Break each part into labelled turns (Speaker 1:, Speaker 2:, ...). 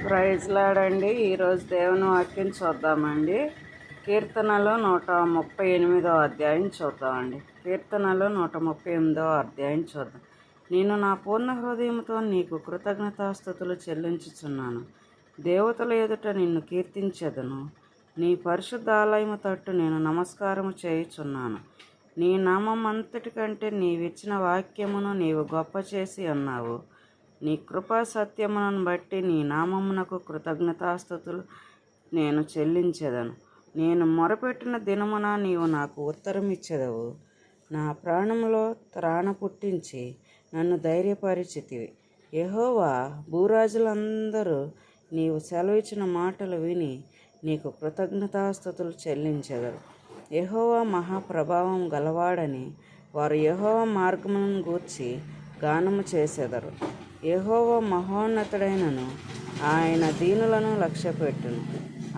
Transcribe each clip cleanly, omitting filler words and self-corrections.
Speaker 1: Praise లాడండి. ఈరోజు దేవుని వాక్యం చూద్దామండి. కీర్తనలో 138వ అధ్యాయం చూద్దామండి. కీర్తనలో 138వ అధ్యాయం చూద్దాం. నేను నా పూర్ణ హృదయంతో నీకు కృతజ్ఞతాస్తుతులు చెల్లించుచున్నాను. దేవతల ఎదుట నిన్ను కీర్తించెదను. నీ పరిశుద్ధాలయము తట్టు నేను నమస్కారము చేయుచున్నాను. నీ నామం అంతటి కంటే నీవిచ్చిన వాక్యమును నీవు గొప్ప చేసి ఉన్నావు. నీ కృపా సత్యములను బట్టి నీ నామమునకు కృతజ్ఞతాస్తుతులు నేను చెల్లించెదను. నేను మొరపెట్టిన దినమున నీవు నాకు ఉత్తరం ఇచ్చెదవు. నా ప్రాణములో త్రాణ పుట్టించి నన్ను ధైర్యపరిచితివి. యెహోవా, భూరాజులందరూ నీవు సెలవిచ్చిన మాటలు విని నీకు కృతజ్ఞతాస్తుతులు చెల్లించెదరు. యెహోవా మహాప్రభావం గలవాడని వారు యెహోవా మార్గములను గూర్చి గానము చేసెదరు. యెహోవా మహోన్నతుడైనను, ఆయన దీనులను లక్ష్యపెట్టును.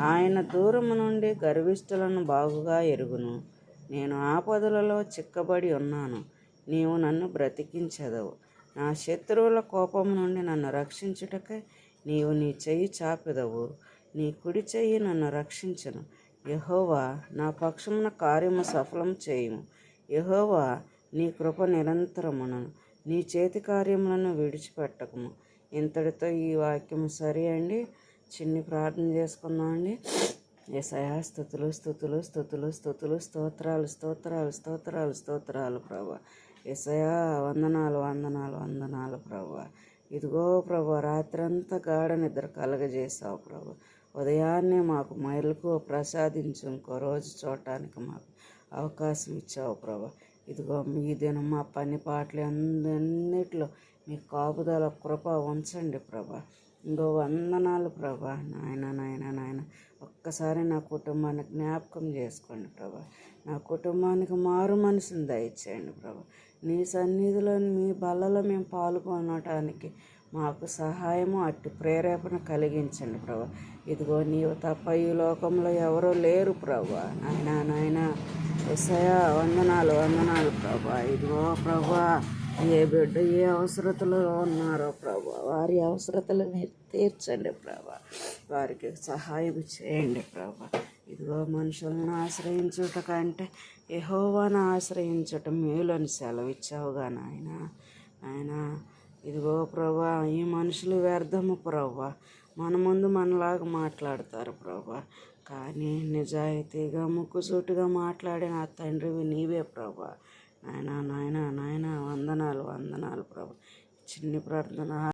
Speaker 1: ఆయన దూరము నుండి గర్విష్ఠులను బాగుగా ఎరుగును. నేను ఆపదలలో చిక్కబడి ఉన్నాను. నీవు నన్ను బ్రతికించెదవు. నా శత్రువుల కోపము నుండి నన్ను రక్షించుటకై నీవు నీ చెయ్యి చాపెదవు. నీ కుడి చెయ్యి నన్ను రక్షించును. యెహోవా, నా పక్షమున కార్యము సఫలం చేయుము. యెహోవా, నీ కృప నిరంతరమును. నీ చేతి కార్యములను విడిచిపెట్టకము. ఇంతటితో ఈ వాక్యం సరి అండి. చిన్ని ప్రార్థన చేసుకుందామండి. యేసయ్యా, స్తుతులు స్తుతులు స్తుతులు స్తుతులు స్తోత్రాలు స్తోత్రాలు స్తోత్రాలు స్తోత్రాలు ప్రభా. యేసయ్యా, వందనాలు వందనాలు వందనాలు ప్రభా. ఇదిగో ప్రభా, రాత్రంతా గాఢ నిద్ర కలగజేసావు ప్రభా. ఉదయాన్నే మాకు మెలకువ ప్రసాదించు ఇంకో రోజు చూడటానికి మాకు అవకాశం ఇచ్చావు ప్రభా. ఇదిగో మీ దినం మా పని పాటలు అన్నిటిలో మీ కాపుదల కృప ఉంచండి ప్రభా. ఇంకో వందనాలు ప్రభా. నాయన నాయన నాయన ఒక్కసారి నా కుటుంబాన్ని జ్ఞాపకం చేసుకోండి ప్రభా. నా కుటుంబానికి మారు మనసుని దయచేయండి ప్రభా. నీ సన్నిధిలో మీ బలలో మేము పాల్గొనటానికి మాకు సహాయము అట్టి ప్రేరేపణ కలిగించండి ప్రభా. ఇదిగో నీవు తప్ప ఈ లోకంలో ఎవరో లేరు ప్రభా. నాయన నాయన యేసయ్యా, వందనాలు వందనాలు ప్రభా. ఇదిగో ప్రభా, ఏ బిడ్డ ఏ అవసరతలో ఉన్నారో ప్రభా, వారి అవసరతలు మీరు తీర్చండి ప్రభా. వారికి సహాయం చేయండి ప్రభా. ఇదిగో మనుషులను ఆశ్రయించుట కంటే యెహోవాను ఆశ్రయించుట మేలని సెలవిచ్చావుగా నాయన. ఆయన ఇదిగో ప్రభా, ఈ మనుషులు వ్యర్థము ప్రభా. మన ముందు మనలాగా మాట్లాడతారు ప్రభా, కానీ నిజాయితీగా ముక్కుసూటిగా మాట్లాడిన ఆ తండ్రివి నీవే ప్రభా. నాయన నాయన నాయన వందనాలు వందనాలు ప్రభా. చిన్ని ప్రార్థన